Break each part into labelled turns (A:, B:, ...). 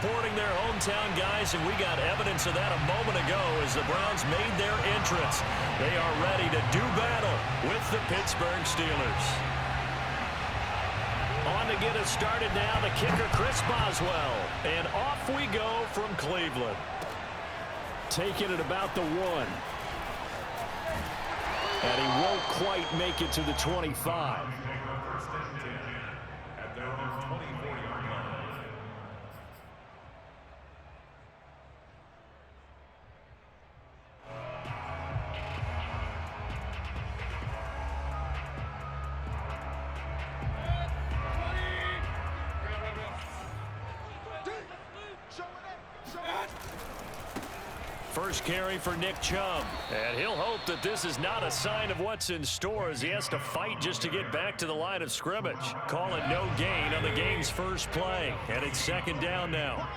A: supporting their hometown guys, and we got evidence of that a moment ago as the Browns made their entrance. They are ready to do battle with the Pittsburgh Steelers. On to get us started now, the kicker, Chris Boswell. And off we go from Cleveland. Taking it about the 1. And he won't quite make it to the 25.
B: At their own 24-yard line.
A: First carry for Nick Chubb. And he'll hope that this is not a sign of what's in store as he has to fight just to get back to the line of scrimmage. Call it no gain on the game's first play. And it's second down now.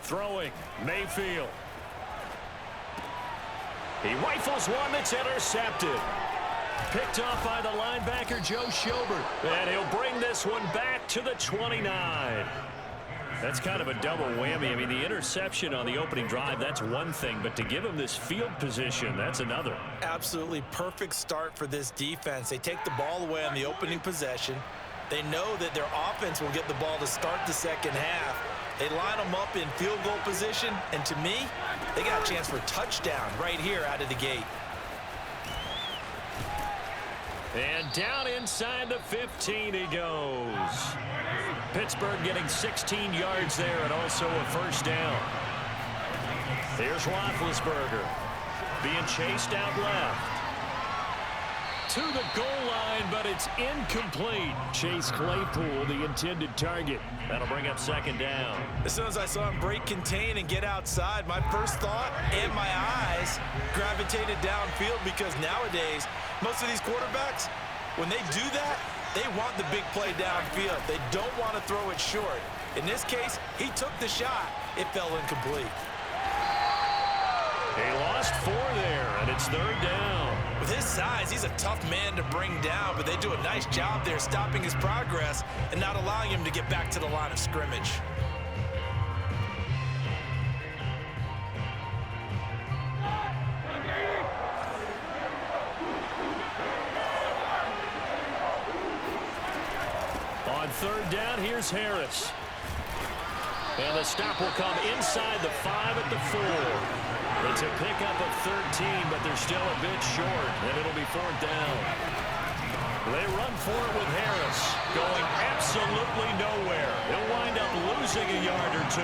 A: Throwing, Mayfield. He rifles one that's intercepted. Picked off by the linebacker, Joe Schobert. And he'll bring this one back to the 29. That's kind of a double whammy. I mean, the interception on the opening drive, that's one thing. But to give him this field position, that's another.
C: Absolutely perfect start for this defense. They take the ball away on the opening possession. They know that their offense will get the ball to start the second half. They line them up in field goal position, and to me, they got a chance for a touchdown right here out of the gate.
A: And down inside the 15 he goes. Pittsburgh getting 16 yards there and also a first down. Here's Roethlisberger being chased out left. To the goal line, but it's incomplete. Chase Claypool, the intended target. That'll bring up second down.
C: As soon as I saw him break contain and get outside, my first thought and my eyes gravitated downfield because nowadays, most of these quarterbacks, when they do that, they want the big play downfield. They don't want to throw it short. In this case, he took the shot. It fell incomplete.
A: He lost 4 there, and it's third down.
C: With his size, he's a tough man to bring down, but they do a nice job there stopping his progress and not allowing him to get back to the line of scrimmage.
A: On third down, here's Harris. And the stop will come inside the 5 at the 4. It's a pickup of 13, but they're still a bit short, and it'll be fourth down. They run for it with Harris, going absolutely nowhere. He'll wind up losing a yard or 2.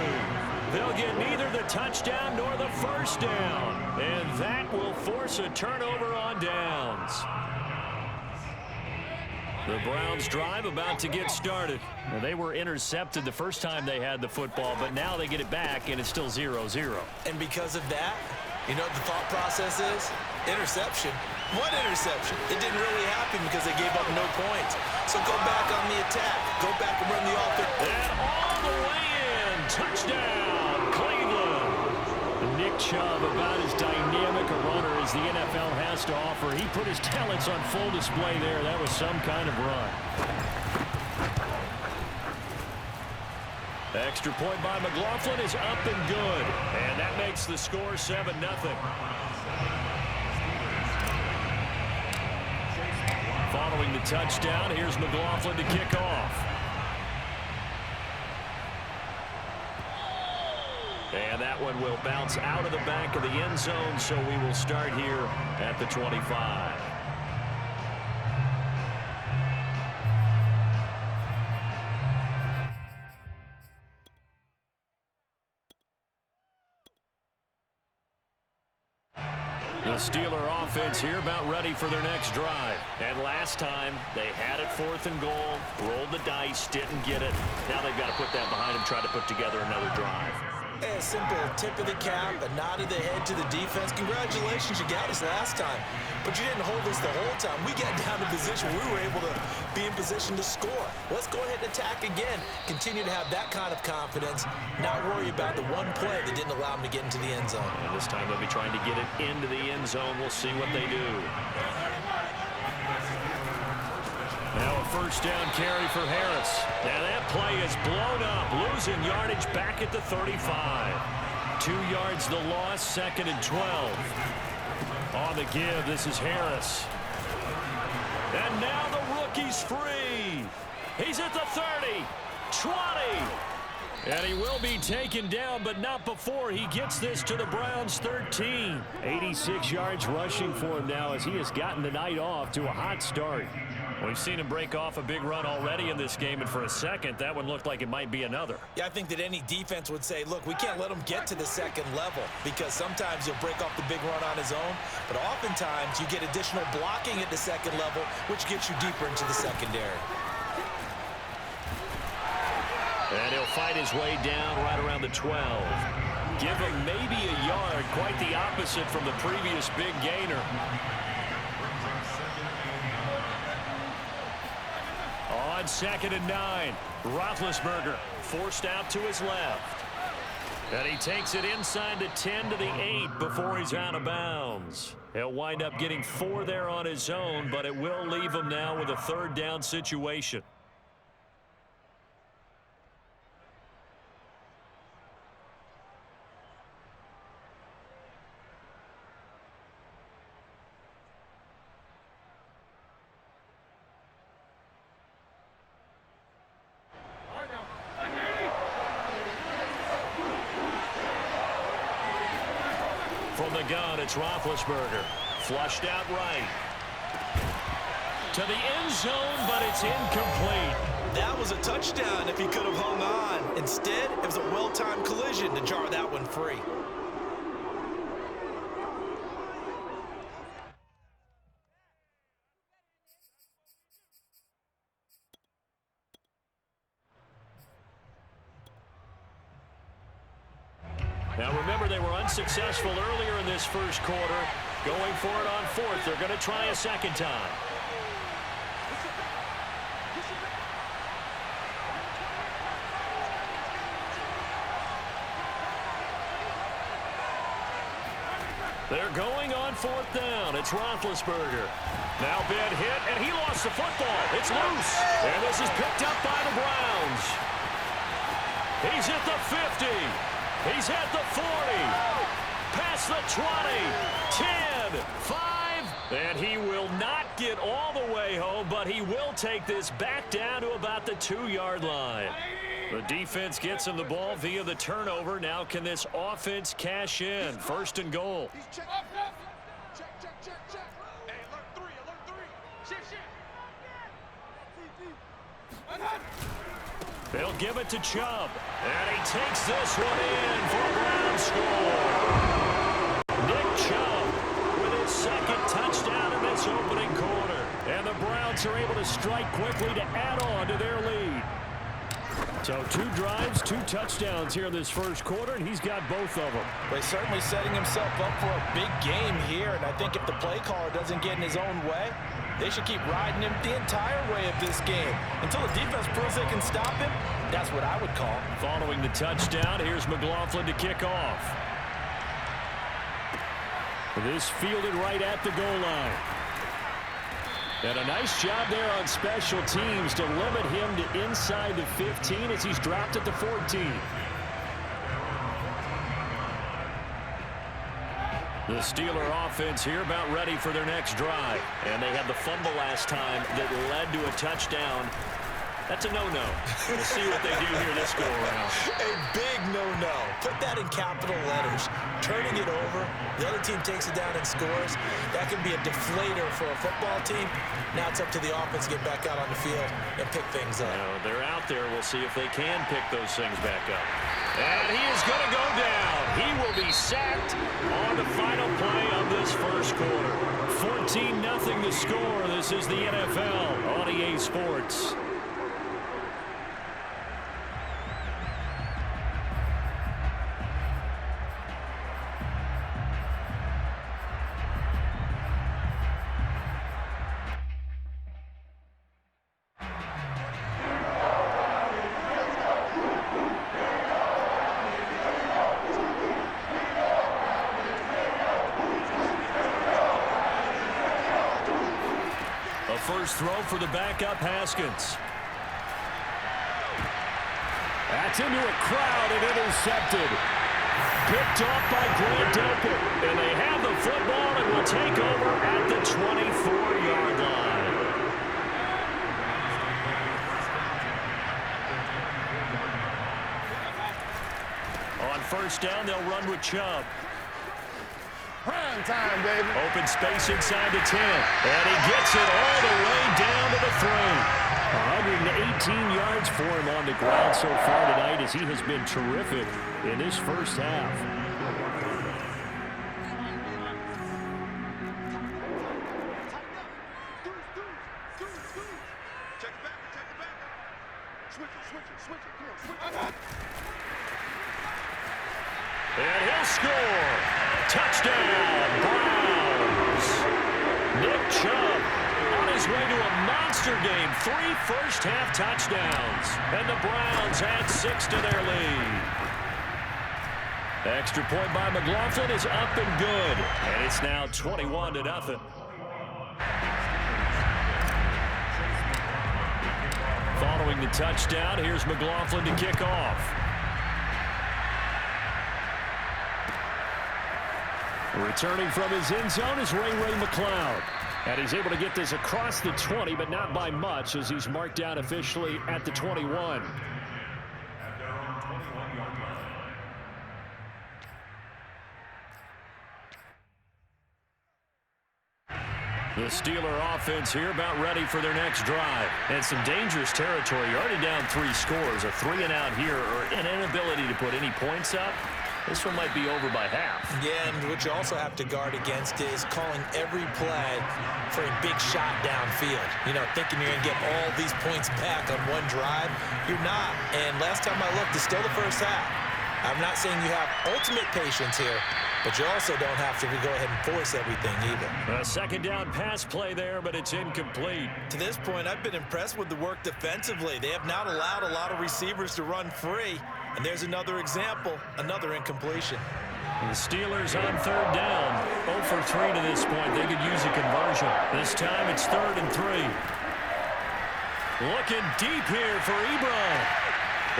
A: They'll get neither the touchdown nor the first down, and that will force a turnover on downs. The Browns drive about to get started. Well, they were intercepted the first time they had the football, but now they get it back, and it's still 0-0.
C: And because of that, you know what the thought process is? Interception. What interception? It didn't really happen because they gave up no points. So go back on the attack. Go back and run the offense.
A: And all the way in. Touchdown, Cleveland. Nick Chubb, about as dynamic a runner as the NFL has to offer. He put his talents on full display there. That was some kind of run. Extra point by McLaughlin is up and good. And that makes the score 7-0. Following the touchdown, here's McLaughlin to kick off. And that one will bounce out of the back of the end zone, so we will start here at the 25. The Steeler offense here about ready for their next drive. And last time, they had it 4th and goal, rolled the dice, didn't get it. Now they've got to put that behind them, try to put together another drive.
C: A simple tip of the cap, a nod of the head to the defense. Congratulations, you got us last time. But you didn't hold us the whole time. We got down to position. We were able to be in position to score. Let's go ahead and attack again. Continue to have that kind of confidence. Not worry about the one play that didn't allow them to get into the end zone.
A: And this time they'll be trying to get it into the end zone. We'll see what they do. Now a first down carry for Harris. Now that play is blown up, losing yardage back at the 35. 2 yards the loss, 2nd and 12. On the give, this is Harris. And now the rookie's free. He's at the 30, 20. And he will be taken down, but not before he gets this to the Browns' 13. 86 yards rushing for him now as he has gotten the night off to a hot start. We've seen him break off a big run already in this game, and for a second, that one looked like it might be another.
C: Yeah, I think that any defense would say, look, we can't let him get to the second level because sometimes he'll break off the big run on his own, but oftentimes you get additional blocking at the second level, which gets you deeper into the secondary.
A: And he'll fight his way down right around the 12. Give him maybe a yard, quite the opposite from the previous big gainer. On 2nd and 9, Roethlisberger forced out to his left. And he takes it inside the 10 to the 8 before he's out of bounds. He'll wind up getting 4 there on his own, but it will leave him now with a 3rd down situation. From the gun, it's Roethlisberger. Flushed out right. To the end zone, but it's incomplete.
C: That was a touchdown if he could have hung on. Instead, it was a well-timed collision to jar that one free.
A: Now remember, they were unsuccessful earlier in this first quarter. Going for it on 4th. They're going to try a second time. They're going on 4th down. It's Roethlisberger. Now bad hit, and he lost the football. It's loose. And this is picked up by the Browns. He's at the 50. He's at the 40, past the 20, 10, 5, and he will not get all the way home, but he will take this back down to about the 2-yard line. The defense gets him the ball via the turnover. Now can this offense cash in? 1st and goal.
D: Check. Hey, alert 3. Shift.
A: They'll give it to Chubb, and he takes this one in for a Browns score. Nick Chubb with his 2nd touchdown in this opening quarter. And the Browns are able to strike quickly to add on to their lead. So 2 drives, 2 touchdowns here in this first quarter, and he's got both of them.
C: But he's certainly setting himself up for a big game here, and I think if the play caller doesn't get in his own way, they should keep riding him the entire way of this game. Until the defense proves they can stop him, that's what I would call.
A: Following the touchdown, here's McLaughlin to kick off. This fielded right at the goal line. And a nice job there on special teams to limit him to inside the 15 as he's dropped at the 14. The Steeler offense here about ready for their next drive. And they had the fumble last time that led to a touchdown. That's a no-no. We'll see what they do here this go-around.
C: A big no-no. Put that in capital letters. Turning it over. The other team takes it down and scores. That can be a deflator for a football team. Now it's up to the offense to get back out on the field and pick things up.
A: They're out there. We'll see if they can pick those things back up. And he is going to go down. He will be sacked on the final play of this first quarter. 14-0 the score. This is the NFL on EA Sports. first throw for the backup Haskins. That's into a crowd and intercepted. Picked off by Grant Delpit. And they have the football and will take over at the 24-yard line. On first down, they'll run with Chubb.
E: Prime time, baby.
A: Open space inside the 10. And he gets it all the way down to the 3. 118 yards for him on the ground so far tonight as he has been terrific in this first half.
D: Check it back. Switch it. Come on, switch it.
A: And he'll score. Touchdown, Browns. Nick Chubb on his way to a monster game. 3 first-half touchdowns. And the Browns add 6 to their lead. Extra point by McLaughlin is up and good. And it's now 21-0. Following the touchdown, here's McLaughlin to kick off. Returning from his end zone is Ray McLeod. And he's able to get this across the 20, but not by much, as he's marked down officially at the 21. The Steeler offense here about ready for their next drive. And some dangerous territory. You're already down 3 scores. A 3-and-out here, or an inability to put any points up. This one might be over by half.
C: Yeah, and what you also have to guard against is calling every play for a big shot downfield. You know, thinking you're going to get all these points back on one drive. You're not. And last time I looked, it's still the first half. I'm not saying you have ultimate patience here, but you also don't have to go ahead and force everything either.
A: A second down pass play there, but it's incomplete.
C: To this point, I've been impressed with the work defensively. They have not allowed a lot of receivers to run free. And there's another example, another incompletion.
A: The Steelers on third down. 0 for 3 to this point. They could use a conversion. This time it's 3rd and 3. Looking deep here for Ebron.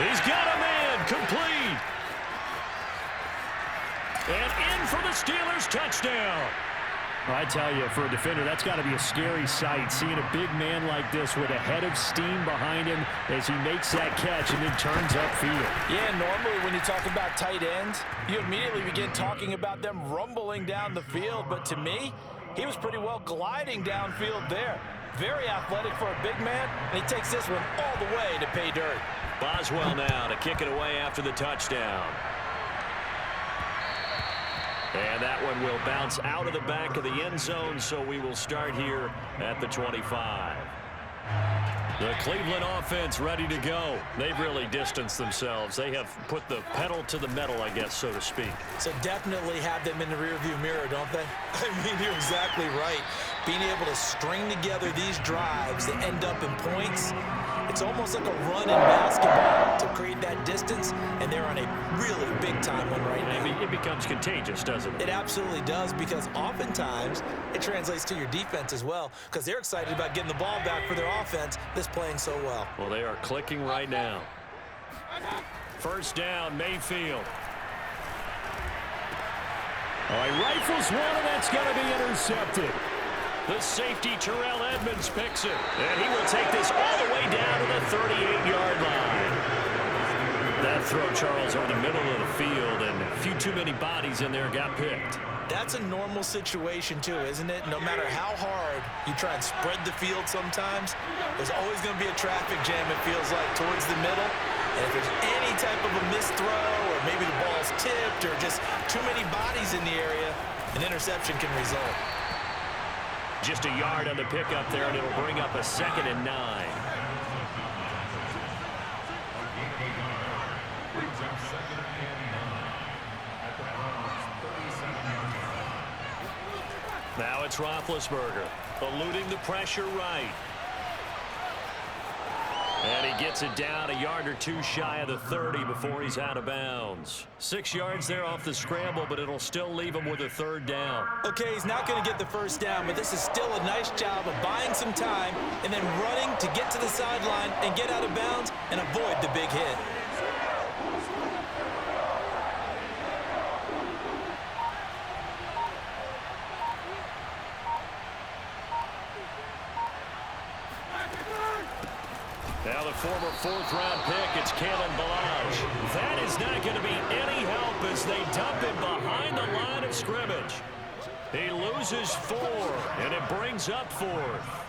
A: He's got a man, complete. And in for the Steelers touchdown. I tell you, for a defender, that's got to be a scary sight, seeing a big man like this with a head of steam behind him as he makes that catch and then turns upfield.
F: Yeah, normally when you talk about tight ends, you immediately begin talking about them rumbling down the field. But to me, he was pretty well gliding downfield there. Very athletic for a big man, and he takes this one all the way to pay dirt.
A: Boswell now to kick it away after the touchdown. And that one will bounce out of the back of the end zone, so we will start here at the 25. The Cleveland offense ready to go. They've really distanced themselves. They have put the pedal to the metal, I guess, so to speak.
C: So definitely have them in the rearview mirror, don't they? I mean, you're exactly right. Being able to string together these drives that end up in points, it's almost like a run in basketball to create that distance, and they're on a really big-time one right now.
A: It becomes contagious, doesn't it?
C: It absolutely does, because oftentimes it translates to your defense as well, because they're excited about getting the ball back for their offense that's playing so well.
A: Well, they are clicking right now. First down, Mayfield. Oh, he rifles one, and that's going to be intercepted. The safety, Terrell Edmonds, picks it. And he will take this all the way down to the 38-yard line. That throw, Charles, over the middle of the field, and a few too many bodies in there got picked.
C: That's a normal situation, too, isn't it? No matter how hard you try and spread the field sometimes, there's always going to be a traffic jam, it feels like, towards the middle. And if there's any type of a missed throw, or maybe the ball's tipped, or just too many bodies in the area, an interception can result.
A: Just a yard on the pickup there, and it'll bring up a 2nd and 9. Now it's Roethlisberger, eluding the pressure right. And he gets it down a yard or two shy of the 30 before he's out of bounds. 6 yards there off the scramble, but it'll still leave him with a third down.
F: Okay, he's not going to get the first down, but this is still a nice job of buying some time and then running to get to the sideline and get out of bounds and avoid the big hit.
A: Now the former fourth-round pick, it's Kalen Ballage. That is not going to be any help as they dump him behind the line of scrimmage. He loses 4, and it brings up 4th.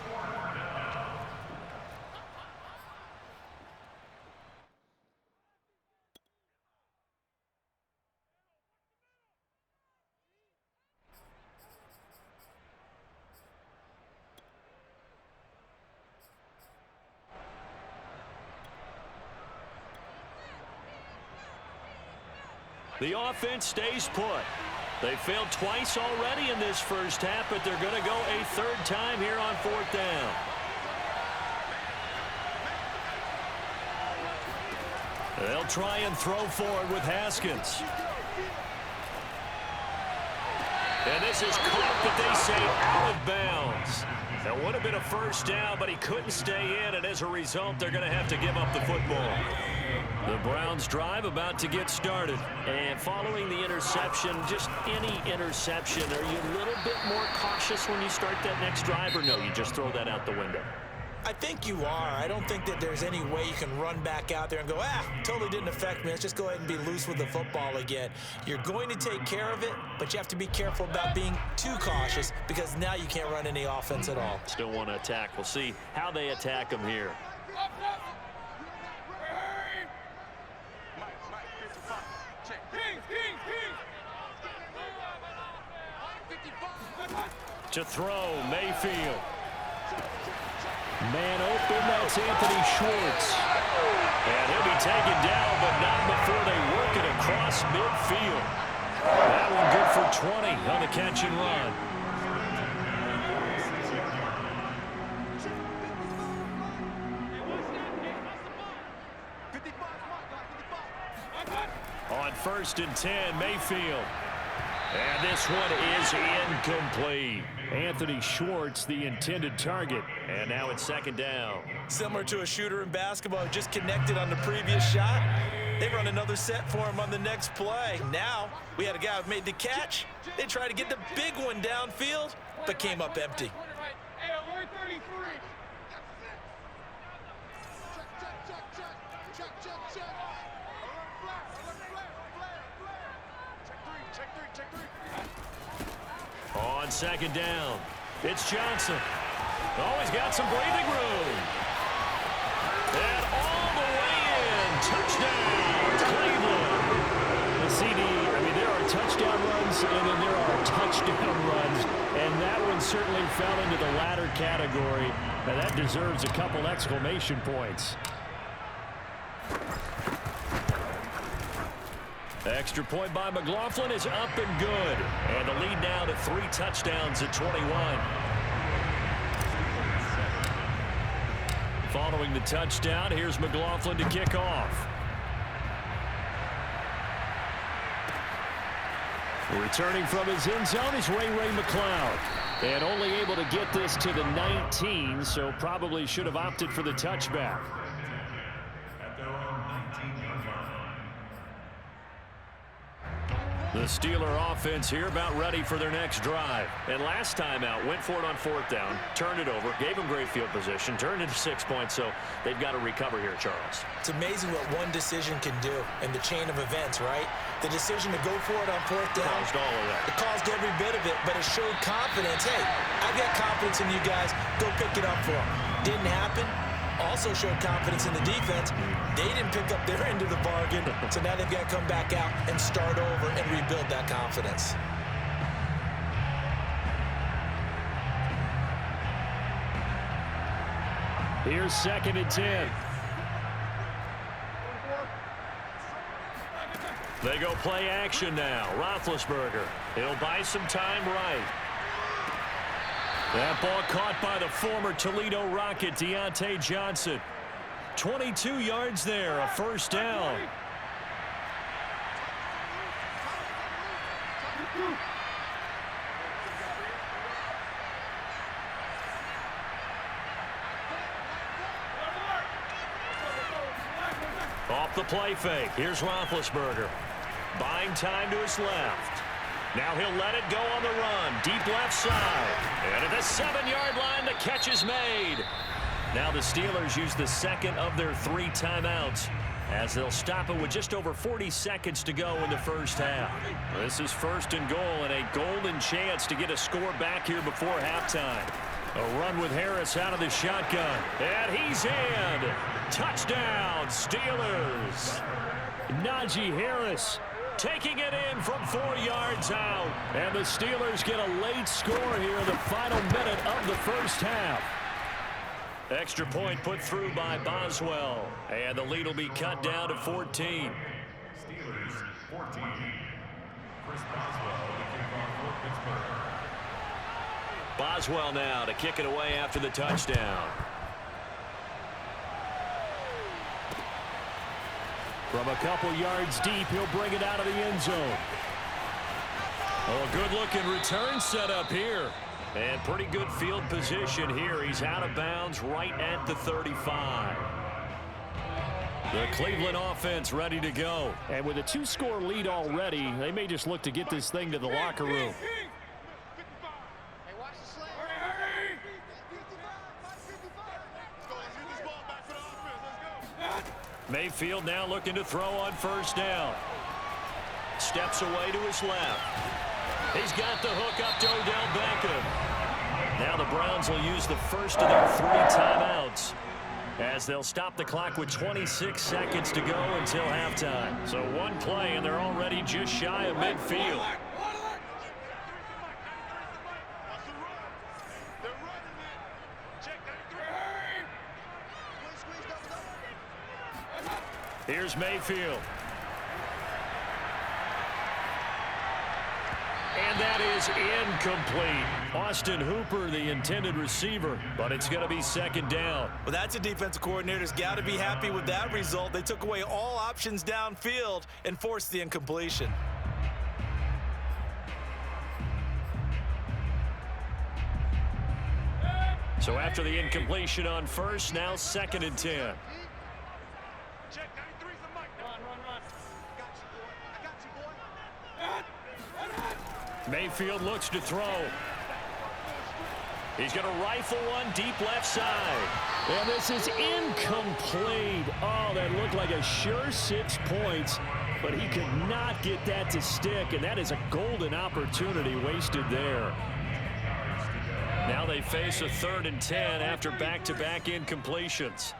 A: The offense stays put. They failed twice already in this first half, but they're going to go a third time here on 4th down. They'll try and throw forward with Haskins. And this is caught, but they say out of bounds. That would have been a first down, but he couldn't stay in, and as a result, they're going to have to give up the football. The Browns drive about to get started. And following the interception, just any interception, are you a little bit more cautious when you start that next drive, or no, you just throw that out the window?
F: I think you are. I don't think that there's any way you can run back out there and go, totally didn't affect me. Let's just go ahead and be loose with the football again. You're going to take care of it, but you have to be careful about being too cautious because now you can't run any offense at all.
A: Still want to attack. We'll see how they attack him here. To throw, Mayfield. Man open, that's Anthony Schwartz. And he'll be taken down, but not before they work it across midfield. That one good for 20 on the catch and run. On 1st and 10, Mayfield. And this one is incomplete. Anthony Schwartz, the intended target. And now it's 2nd down.
F: Similar to a shooter in basketball who just connected on the previous shot. They run another set for him on the next play. Now, we had a guy who made the catch. They tried to get the big one downfield, but came up empty.
A: On 2nd down, it's Johnson. Oh, he's got some breathing room. And all the way in. Touchdown, Cleveland. The CD, there are touchdown runs, and then there are touchdown runs. And that one certainly fell into the latter category. And that deserves a couple exclamation points. Extra point by McLaughlin is up and good. And the lead now to 3 touchdowns at 21. Following the touchdown, here's McLaughlin to kick off. Returning from his end zone is Ray McLeod. And only able to get this to the 19, so probably should have opted for the touchback. The Steeler offense here about ready for their next drive. And last time out, went for it on 4th down, turned it over, gave them great field position, turned into 6 points, so they've got to recover here, Charles.
F: It's amazing what one decision can do in the chain of events, right? The decision to go for it on 4th down.
A: Caused all of that.
F: It caused every bit of it, but it showed confidence. Hey, I've got confidence in you guys. Go pick it up for them. Didn't happen. Also showed confidence in the defense. They didn't pick up their end of the bargain, so now they've got to come back out and start over and rebuild that confidence.
A: Here's 2nd and 10. They go play action now. Roethlisberger. He'll buy some time right. That ball caught by the former Toledo Rocket, Deontay Johnson. 22 yards there, a first down. Off the play fake. Here's Roethlisberger. Buying time to his left. Now he'll let it go on the run. Deep left side. And at the 7-yard line, the catch is made. Now the Steelers use the second of their 3 timeouts as they'll stop it with just over 40 seconds to go in the first half. This is 1st and goal and a golden chance to get a score back here before halftime. A run with Harris out of the shotgun. And he's in. Touchdown, Steelers. Najee Harris taking it in from 4 yards out. And the Steelers get a late score here in the final minute of the first half. Extra point put through by Boswell. And the lead will be cut down to 14.
B: Steelers 14. Chris Boswell, the kickoff for Pittsburgh.
A: Boswell now to kick it away after the touchdown. From a couple yards deep, he'll bring it out of the end zone. Oh, a good-looking return set up here. And pretty good field position here. He's out of bounds right at the 35. The Cleveland offense ready to go. And with a 2-score lead already, they may just look to get this thing to the locker room. Mayfield now looking to throw on first down. Steps away to his left. He's got the hook up to Odell Beckham. Now the Browns will use the first of their 3 timeouts as they'll stop the clock with 26 seconds to go until halftime. So 1 play and they're already just shy of midfield. Here's Mayfield. And that is incomplete. Austin Hooper, the intended receiver, but it's going to be 2nd down.
C: Well, that's a defensive coordinator's got to be happy with that result. They took away all options downfield and forced the incompletion.
A: So after the incompletion on first, now 2nd and 10. Mayfield looks to throw. He's going to rifle one deep left side. And this is incomplete. Oh, that looked like a sure 6 points, but he could not get that to stick, and that is a golden opportunity wasted there. Now they face a 3rd and 10 after back-to-back incompletions.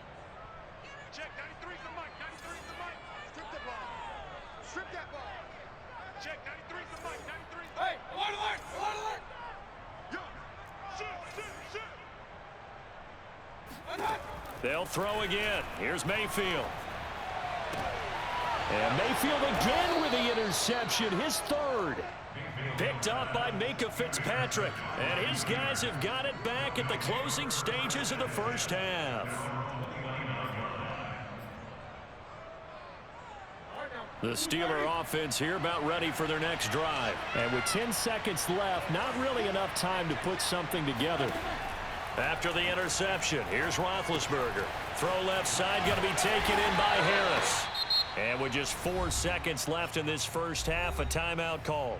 A: They'll throw again. Here's Mayfield. And Mayfield again with the interception, his 3rd. Picked up by Minka Fitzpatrick. And his guys have got it back at the closing stages of the first half. The Steeler offense here about ready for their next drive. And with 10 seconds left, not really enough time to put something together. After the interception, here's Roethlisberger. Throw left side, going to be taken in by Harris. And with just 4 seconds left in this first half, a timeout call.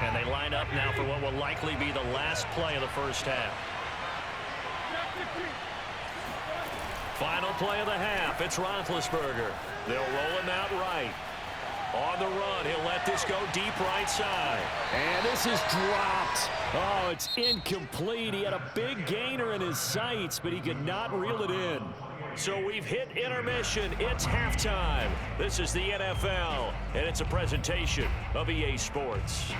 A: And they line up now for what will likely be the last play of the first half. Final play of the half. It's Roethlisberger. They'll roll him out right. On the run, he'll let this go deep right side. And this is dropped. Oh, it's incomplete. He had a big gainer in his sights, but he could not reel it in. So we've hit intermission. It's halftime. This is the NFL, and it's a presentation of EA Sports.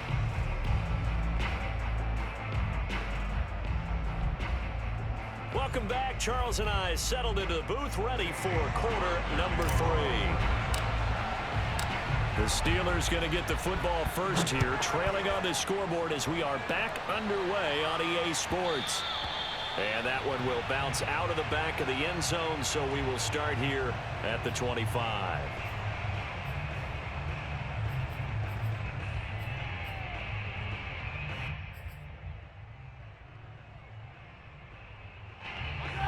A: Welcome back. Charles and I settled into the booth, ready for quarter number 3. The Steelers going to get the football first here, trailing on the scoreboard as we are back underway on EA Sports. And that one will bounce out of the back of the end zone, so we will start here at the 25.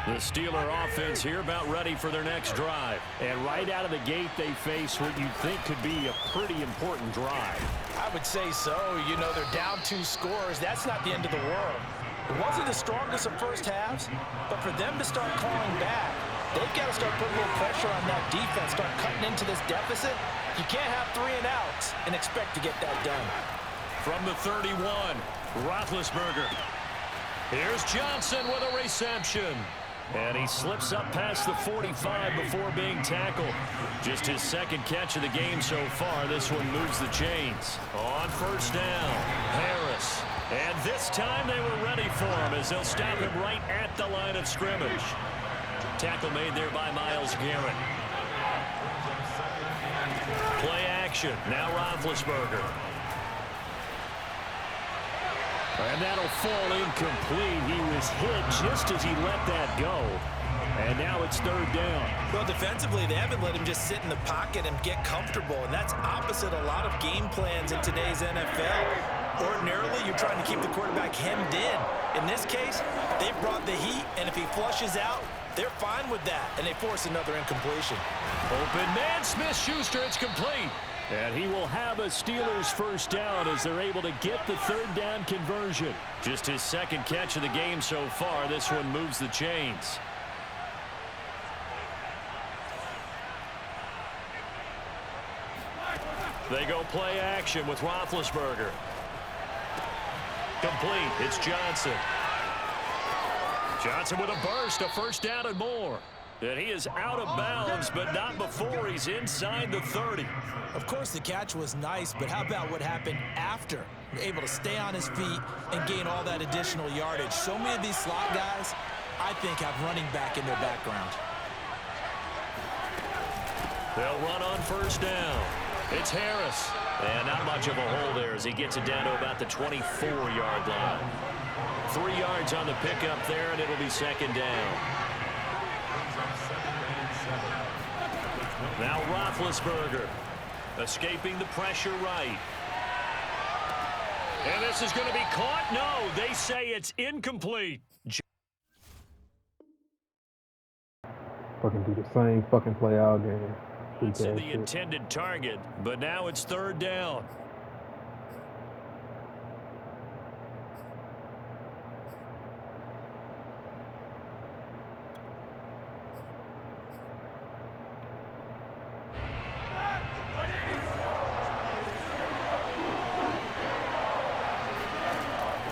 A: The Steeler offense here about ready for their next drive. And right out of the gate, they face what you think could be a pretty important drive.
F: I would say so. You know, they're down 2 scores. That's not the end of the world. It wasn't the strongest of first halves, but for them to start calling back, they've got to start putting a little pressure on that defense, start cutting into this deficit. You can't have 3 and outs and expect to get that done.
A: From the 31, Roethlisberger. Here's Johnson with a reception. And he slips up past the 45 before being tackled. Just his second catch of the game so far. This one moves the chains. On first down, Harris. And this time they were ready for him as they'll stop him right at the line of scrimmage. Tackle made there by Myles Garrett. Play action. Now Roethlisberger. And that'll fall incomplete. He was hit just as he let that go. And now it's third down.
F: Well, defensively, they haven't let him just sit in the pocket and get comfortable. And that's opposite a lot of game plans in today's NFL. Ordinarily, you're trying to keep the quarterback hemmed in. In this case, they've brought the heat, and if he flushes out, they're fine with that. And they force another incompletion.
A: Open man, Smith-Schuster, it's complete. And he will have a Steelers first down as they're able to get the third down conversion. Just his second catch of the game so far. This one moves the chains. They go play action with Roethlisberger. Complete. It's Johnson. Johnson with a burst, a first down and more. And he is out of bounds, but not before he's inside the 30.
F: Of course, the catch was nice, but how about what happened after? Able to stay on his feet and gain all that additional yardage. So many of these slot guys, I think, have running back in their background.
A: They'll run on first down. It's Harris. And not much of a hole there as he gets it down to about the 24-yard line. 3 yards on the pickup there, and it'll be second down. Now Roethlisberger escaping the pressure right. And this is going to be caught. No, they say it's incomplete.
G: Fucking do the same fucking play all game.
A: It's in the intended target, but now it's third down.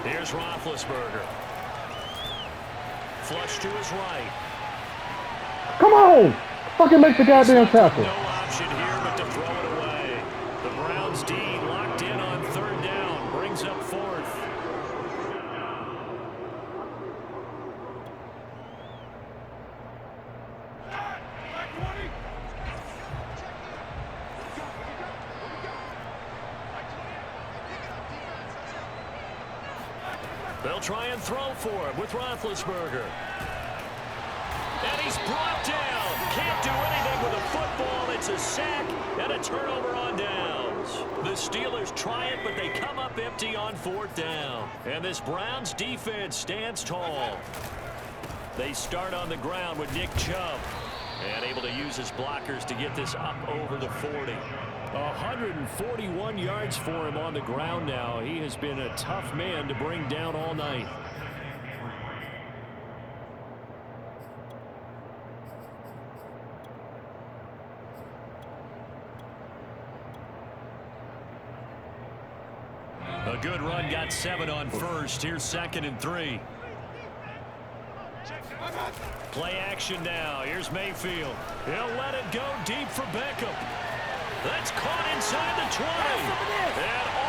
A: Here's Roethlisberger. Flush to his right.
G: Come on! Fucking make the goddamn tackle.
A: No option here but to throw it away. The Browns D locked in on third down. Brings up fourth. They'll try and throw for him with Roethlisberger. And he's brought down. Can't do anything with a football. It's a sack and a turnover on downs. The Steelers try it, but they come up empty on fourth down. And this Browns defense stands tall. They start on the ground with Nick Chubb. And able to use his blockers to get this up over the 40. 141 yards for him on the ground now. He has been a tough man to bring down all night. A good run, got 7 on first. Here's second and 3. Play action now. Here's Mayfield. He'll let it go deep for Beckham. That's caught inside the 20. And